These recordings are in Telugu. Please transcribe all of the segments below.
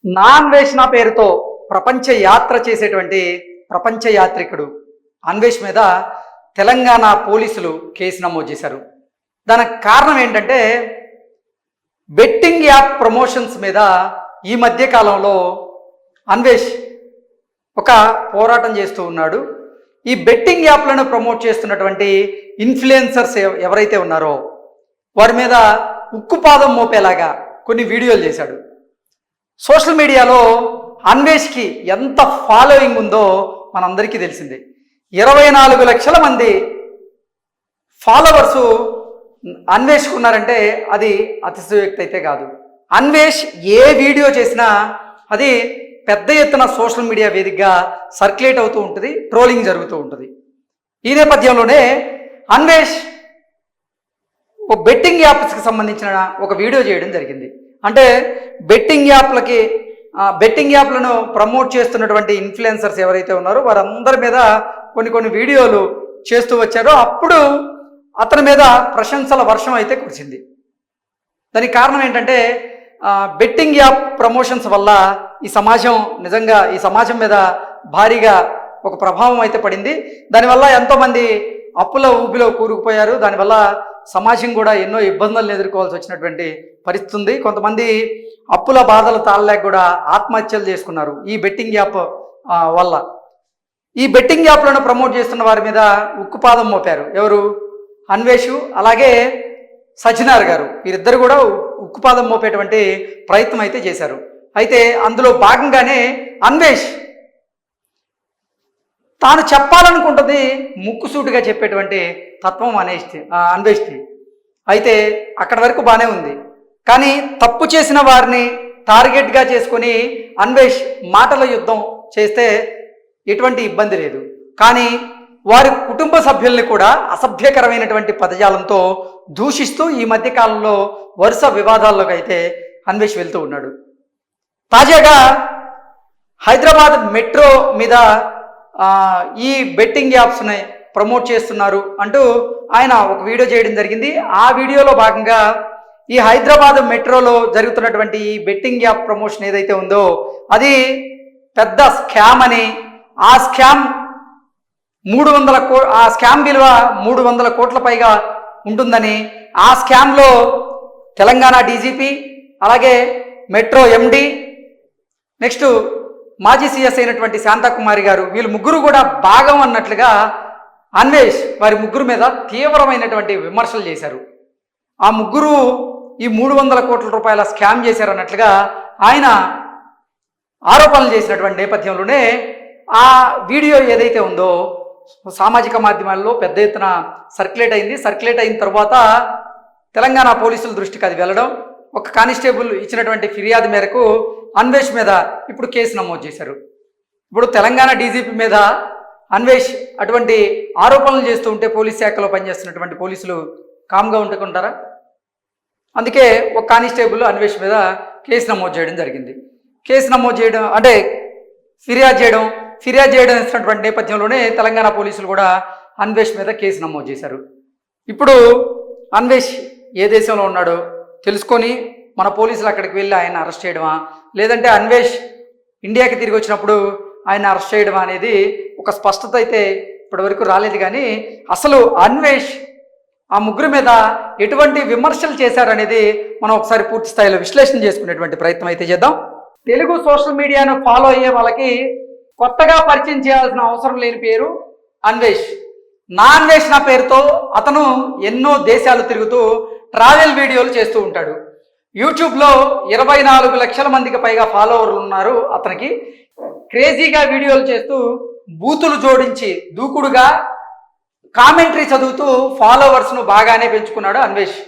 నాన్వేషణ పేరుతో ప్రపంచ యాత్ర చేసేటువంటి ప్రపంచ యాత్రికుడు అన్వేష్ మీద తెలంగాణ పోలీసులు కేసు నమోదు చేశారు. దానికి కారణం ఏంటంటే బెట్టింగ్ యాప్ ప్రమోషన్స్ మీద ఈ మధ్య కాలంలో అన్వేష్ ఒక పోరాటం చేస్తూ ఉన్నాడు. ఈ బెట్టింగ్ యాప్లను ప్రమోట్ చేస్తున్నటువంటి ఇన్ఫ్లుయెన్సర్స్ ఎవరైతే ఉన్నారో వారి మీద ఉక్కుపాదం మోపేలాగా కొన్ని వీడియోలు చేశాడు. సోషల్ మీడియాలో అన్వేష్కి ఎంత ఫాలోయింగ్ ఉందో మనందరికీ తెలిసిందే. 24 లక్షల మంది ఫాలోవర్సు అన్వేష్కు ఉన్నారంటే అది అతిశయోక్తి అయితే కాదు. అన్వేష్ ఏ వీడియో చేసినా అది పెద్ద ఎత్తున సోషల్ మీడియా వేదికగా సర్క్యులేట్ అవుతూ ఉంటుంది, ట్రోలింగ్ జరుగుతూ ఉంటుంది. ఈ నేపథ్యంలోనే అన్వేష్ ఒక బెట్టింగ్ యాప్స్కి సంబంధించిన ఒక వీడియో చేయడం జరిగింది. అంటే బెట్టింగ్ యాప్లను ప్రమోట్ చేస్తున్నటువంటి ఇన్ఫ్లుయెన్సర్స్ ఎవరైతే ఉన్నారో వారందరి మీద కొన్ని వీడియోలు చేస్తూ వచ్చారో అప్పుడు అతని మీద ప్రశంసల వర్షం అయితే కురిసింది. దానికి కారణం ఏంటంటే బెట్టింగ్ యాప్ ప్రమోషన్స్ వల్ల ఈ సమాజం మీద భారీగా ఒక ప్రభావం అయితే పడింది. దానివల్ల ఎంతోమంది అప్పుల ఊబిలో కూరుకుపోయారు. దానివల్ల సమాజం కూడా ఎన్నో ఇబ్బందులను ఎదుర్కోవాల్సి వచ్చినటువంటి పరిస్థితి ఉంది. కొంతమంది అప్పుల బాధలు తాళలేక కూడా ఆత్మహత్యలు చేసుకున్నారు ఈ బెట్టింగ్ యాప్ వల్ల. ఈ బెట్టింగ్ యాప్లను ప్రమోట్ చేస్తున్న వారి మీద ఉక్కుపాదం మోపారు. ఎవరు? అన్వేషు అలాగే సజ్జనార్ గారు. వీరిద్దరు కూడా ఉక్కుపాదం మోపేటువంటి ప్రయత్నం అయితే చేశారు. అయితే అందులో భాగంగానే అన్వేష్ తాను చెప్పాలనుకుంటుంది ముక్కుసూటిగా చెప్పేటువంటి తత్వం అన్వేష్ది. అయితే అక్కడి వరకు బాగానే ఉంది. కానీ తప్పు చేసిన వారిని టార్గెట్గా చేసుకొని అన్వేష్ మాటల యుద్ధం చేస్తే ఎటువంటి ఇబ్బంది లేదు. కానీ వారి కుటుంబ సభ్యుల్ని కూడా అసభ్యకరమైనటువంటి పదజాలంతో దూషిస్తూ ఈ మధ్య కాలంలో వరుస వివాదాల్లోకి అయితే అన్వేష్ వెళ్తూ ఉన్నాడు. తాజాగా హైదరాబాద్ మెట్రో మీద ఈ బెట్టింగ్ యాప్స్ని ప్రమోట్ చేస్తున్నారు అంటూ ఆయన ఒక వీడియో చేయడం జరిగింది. ఆ వీడియోలో భాగంగా ఈ హైదరాబాద్ మెట్రోలో జరుగుతున్నటువంటి ఈ బెట్టింగ్ యాప్ ప్రమోషన్ ఏదైతే ఉందో అది పెద్ద స్కామ్ అని, ఆ స్కామ్ విలువ 300 కోట్ల పైగా ఉంటుందని, ఆ స్కామ్లో తెలంగాణ డీజీపీ అలాగే మెట్రో ఎండి నెక్స్ట్ మాజీ సీఎస్ అయినటువంటి శాంతకుమారి గారు వీళ్ళు ముగ్గురు కూడా భాగం అన్నట్లుగా అన్వేష్ వారి ముగ్గురు మీద తీవ్రమైనటువంటి విమర్శలు చేశారు. ఆ ముగ్గురు ఈ 300 కోట్ల రూపాయల స్కామ్ చేశారు అన్నట్లుగా ఆయన ఆరోపణలు చేసినటువంటి నేపథ్యంలోనే ఆ వీడియో ఏదైతే ఉందో సామాజిక మాధ్యమాల్లో పెద్ద ఎత్తున సర్క్యులేట్ అయిన తర్వాత తెలంగాణ పోలీసుల దృష్టికి అది వెళ్ళడం, ఒక కానిస్టేబుల్ ఇచ్చినటువంటి ఫిర్యాదు మేరకు అన్వేష్ మీద ఇప్పుడు కేసు నమోదు చేశారు. ఇప్పుడు తెలంగాణ డీజీపీ మీద అన్వేష్ అటువంటి ఆరోపణలు చేస్తూ ఉంటే పోలీస్ శాఖలో పనిచేస్తున్నటువంటి పోలీసులు కామ్గా ఉంటుకుంటారా? అందుకే ఒక కానిస్టేబుల్ అన్వేష్ మీద కేసు నమోదు చేయడం జరిగింది. కేసు నమోదు చేయడం అంటే ఫిర్యాదు చేయడం ఇస్తున్నటువంటి నేపథ్యంలోనే తెలంగాణ పోలీసులు కూడా అన్వేష్ మీద కేసు నమోదు చేశారు. ఇప్పుడు అన్వేష్ ఏ దేశంలో ఉన్నాడో తెలుసుకొని మన పోలీసులు అక్కడికి వెళ్ళి ఆయన అరెస్ట్ చేయడమా, లేదంటే అన్వేష్ ఇండియాకి తిరిగి వచ్చినప్పుడు ఆయన అరెస్ట్ చేయడమా అనేది ఒక స్పష్టత అయితే ఇప్పటివరకు రాలేదు. కానీ అసలు అన్వేష్ ఆ ముగ్గురు మీద ఎటువంటి విమర్శలు చేశారనేది మనం ఒకసారి పూర్తి స్థాయిలో విశ్లేషణ చేసుకునేటువంటి ప్రయత్నం అయితే చేద్దాం. తెలుగు సోషల్ మీడియాను ఫాలో అయ్యే వాళ్ళకి కొత్తగా పరిచయం చేయాల్సిన అవసరం లేని పేరు అన్వేష్. నాన్వేషణ పేరుతో అతను ఎన్నో దేశాలు తిరుగుతూ ట్రావెల్ వీడియోలు చేస్తూ ఉంటాడు. యూట్యూబ్లో 24 లక్షల మందికి పైగా ఫాలోవర్లు ఉన్నారు అతనికి. క్రేజీగా వీడియోలు చేస్తూ బూతులు జోడించి దూకుడుగా కామెంటరీ చదువుతూ ఫాలోవర్స్ను బాగానే పెంచుకున్నాడు అన్వేష్.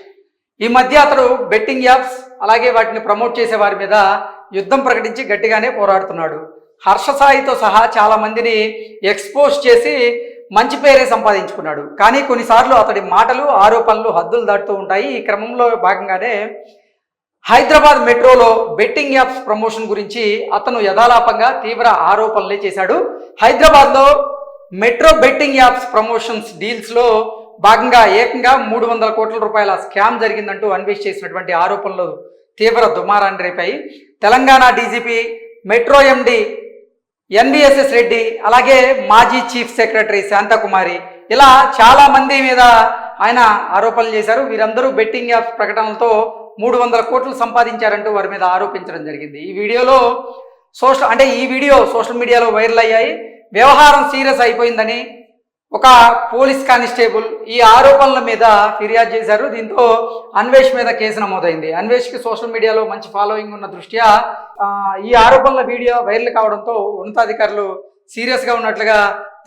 ఈ మధ్య అతడు బెట్టింగ్ యాప్స్ అలాగే వాటిని ప్రమోట్ చేసే వారి మీద యుద్ధం ప్రకటించి గట్టిగానే పోరాడుతున్నాడు. హర్షసాయితో సహా చాలా మందిని ఎక్స్పోజ్ చేసి మంచి పేరే సంపాదించుకున్నాడు. కానీ కొన్నిసార్లు అతడి మాటలు ఆరోపణలు హద్దులు దాటుతూ ఉంటాయి. ఈ క్రమంలో భాగంగానే హైదరాబాద్ మెట్రోలో బెట్టింగ్ యాప్స్ ప్రమోషన్ గురించి అతను యథాలాపంగా తీవ్ర ఆరోపణలే చేశాడు. హైదరాబాద్లో మెట్రో బెట్టింగ్ యాప్స్ ప్రమోషన్స్ డీల్స్లో భాగంగా ఏకంగా 300 కోట్ల రూపాయల స్కామ్ జరిగిందంటూ అన్వేష్ చేసినటువంటి ఆరోపణలు తీవ్ర దుమారాన్ని రేపాయి. Telangana DGP, metro MD NVSS Reddy, అలాగే మాజీ చీఫ్ సెక్రటరీ శాంతకుమారి, ఇలా చాలా మంది మీద ఆయన ఆరోపణలు చేశారు. వీరందరూ బెట్టింగ్ యాప్ ప్రకటనలతో 300 కోట్లు సంపాదించారంటూ వారి మీద ఆరోపించడం జరిగింది. ఈ వీడియో సోషల్ మీడియాలో వైరల్ అయ్యాయి. వ్యవహారం సీరియస్ అయిపోయిందని ఒక పోలీస్ కానిస్టేబుల్ ఈ ఆరోపణల మీద ఫిర్యాదు చేశారు. దీంతో అన్వేష్ మీద కేసు నమోదైంది. అన్వేష్కి సోషల్ మీడియాలో మంచి ఫాలోయింగ్ ఉన్న దృష్ట్యా ఈ ఆరోపణల వీడియో వైరల్ కావడంతో ఉన్నతాధికారులు సీరియస్గా ఉన్నట్లుగా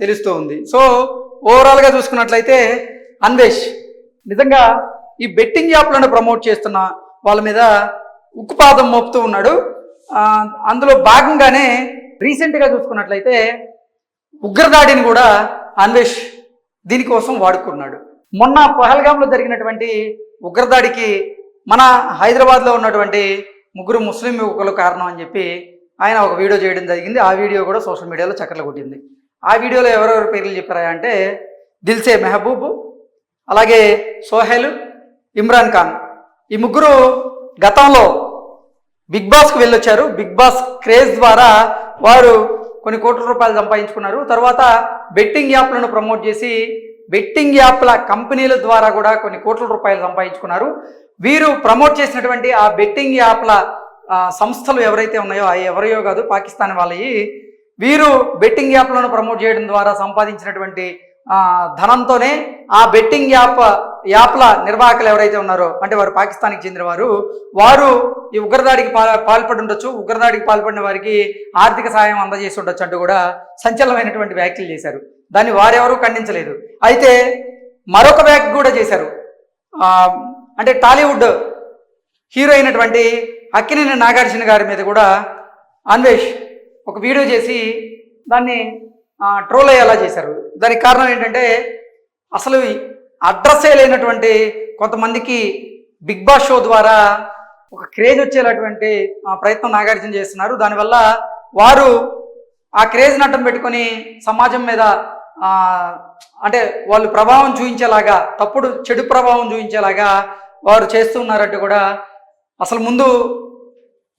తెలుస్తూ ఉంది. సో ఓవరాల్గా చూసుకున్నట్లయితే అన్వేష్ నిజంగా ఈ బెట్టింగ్ యాప్లను ప్రమోట్ చేస్తున్న వాళ్ళ మీద ఉక్కుపాదం మోపుతూ ఉన్నాడు. అందులో భాగంగానే రీసెంట్గా చూసుకున్నట్లయితే ఉగ్రదాడిని కూడా అన్వేష్ దీనికోసం వాడుకున్నాడు. మొన్న పహల్గాంలో జరిగినటువంటి ఉగ్రదాడికి మన హైదరాబాద్లో ఉన్నటువంటి 3 ముస్లిం యువకులు కారణం అని చెప్పి ఆయన ఒక వీడియో చేయడం జరిగింది. ఆ వీడియో కూడా సోషల్ మీడియాలో చక్కర్లు కొట్టింది. ఆ వీడియోలో ఎవరెవరి పేర్లు చెప్పారా అంటే దిల్సే మెహబూబ్, అలాగే సోహెల్, ఇమ్రాన్ ఖాన్. ఈ 3 గతంలో బిగ్ బాస్కి వెళ్ళొచ్చారు. బిగ్ బాస్ క్రేజ్ ద్వారా వారు కొన్ని కోట్ల రూపాయలు సంపాదించుకున్నారు. తర్వాత బెట్టింగ్ యాప్లను ప్రమోట్ చేసి బెట్టింగ్ యాప్ల కంపెనీల ద్వారా కూడా కొన్ని కోట్ల రూపాయలు సంపాదించుకున్నారు. వీరు ప్రమోట్ చేసినటువంటి ఆ బెట్టింగ్ యాప్ల సంస్థలు ఎవరైతే ఉన్నాయో ఎవరియో కాదు, పాకిస్తాన్ వాళ్ళవి. వీరు బెట్టింగ్ యాప్లను ప్రమోట్ చేయడం ద్వారా సంపాదించినటువంటి ధనంతోనే ఆ బెట్టింగ్ యాప్ల నిర్వాహకులు ఎవరైతే ఉన్నారో, అంటే వారు పాకిస్తాన్కి చెందిన వారు ఈ ఉగ్రదాడికి పాల్పడి ఉండొచ్చు, ఉగ్రదాడికి పాల్పడిన వారికి ఆర్థిక సాయం అందజేసి ఉండొచ్చు అంటూ కూడా సంచలనమైనటువంటి వ్యాఖ్యలు చేశారు. దాన్ని వారెవరూ ఖండించలేదు. అయితే మరొక వ్యాఖ్య కూడా చేశారు. అంటే టాలీవుడ్ హీరో అయినటువంటి అక్కినేని నాగార్జున గారి మీద కూడా అన్వేష్ ఒక వీడియో చేసి దాన్ని ట్రోల్ అయ్యేలా చేశారు. దానికి కారణం ఏంటంటే అసలు అడ్రస్సే లేనటువంటి కొంతమందికి బిగ్ బాస్ షో ద్వారా ఒక క్రేజ్ వచ్చేలాంటి ప్రయత్నం నాగార్జున చేస్తున్నారు. దానివల్ల వారు ఆ క్రేజ్ని అడ్డం పెట్టుకొని సమాజం మీద అంటే వాళ్ళు ప్రభావం చూపించేలాగా, చెడు ప్రభావం చూపించేలాగా వారు చేస్తున్నారంటూ కూడా అసలు ముందు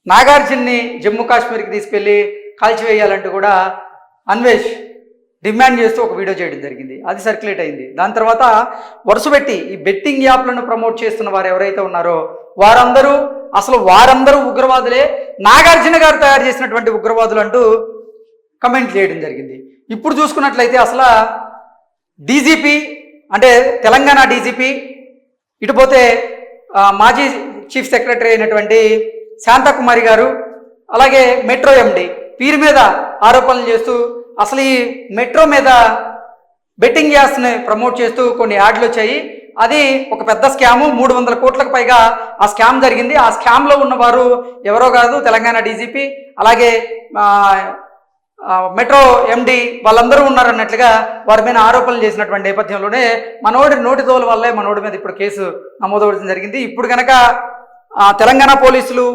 నాగార్జున్ని జమ్మూ కాశ్మీర్కి తీసుకెళ్ళి కాల్చివేయాలంటూ కూడా అన్వేష్ డిమాండ్ చేస్తూ ఒక వీడియో చేయడం జరిగింది. అది సర్క్యులేట్ అయింది. దాని తర్వాత వరుసపెట్టి ఈ బెట్టింగ్ యాప్లను ప్రమోట్ చేస్తున్న వారు ఎవరైతే ఉన్నారో వారందరూ ఉగ్రవాదులే, నాగార్జున గారు తయారు చేసినటువంటి ఉగ్రవాదులు అంటూ కమెంట్ చేయడం జరిగింది. ఇప్పుడు చూసుకున్నట్లయితే అసలు డీజీపీ అంటే తెలంగాణ డీజీపీ, ఇటుపోతే మాజీ చీఫ్ సెక్రటరీ అయినటువంటి శాంతకుమారి గారు, అలాగే మెట్రో ఎండి వీరి మీద ఆరోపణలు చేస్తూ అసలు ఈ మెట్రో మీద బెట్టింగ్ యాప్స్ని ప్రమోట్ చేస్తూ కొన్ని యాడ్లు వచ్చాయి. అది ఒక పెద్ద స్కాము, 300 కోట్లకు పైగా ఆ స్కామ్ జరిగింది. ఆ స్కామ్లో ఉన్నవారు ఎవరో కాదు, తెలంగాణ డీజీపీ అలాగే మెట్రో ఎండి వాళ్ళందరూ ఉన్నారన్నట్లుగా వారి మీద ఆరోపణలు చేసినటువంటి నేపథ్యంలోనే మనోడి నోటిదోల వల్లే మనోడి మీద ఇప్పుడు కేసు నమోదవడం జరిగింది. ఇప్పుడు కనుక తెలంగాణ పోలీసులు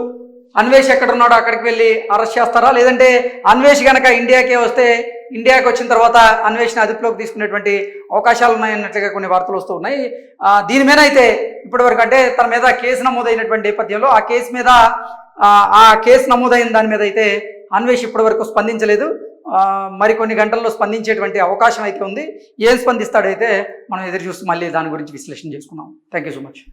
అన్వేష్ ఎక్కడున్నాడో అక్కడికి వెళ్ళి అరెస్ట్ చేస్తారా, లేదంటే అన్వేష్ కనుక ఇండియాకి వచ్చిన తర్వాత అన్వేష్ని అదుపులోకి తీసుకునేటువంటి అవకాశాలు ఉన్నాయన్నట్లుగా కొన్ని వార్తలు వస్తూ ఉన్నాయి. దీని మీద అయితే ఇప్పటివరకు అంటే తన మీద కేసు నమోదైనటువంటి నేపథ్యంలో ఆ కేసు నమోదైన దాని మీద అయితే అన్వేష్ ఇప్పటివరకు స్పందించలేదు. మరికొన్ని గంటల్లో స్పందించేటువంటి అవకాశం అయితే ఉంది. ఏం స్పందిస్తాడైతే మనం ఎదురు చూస్తూ మళ్ళీ దాని గురించి విశ్లేషణ చేసుకున్నాం. Thank you so much.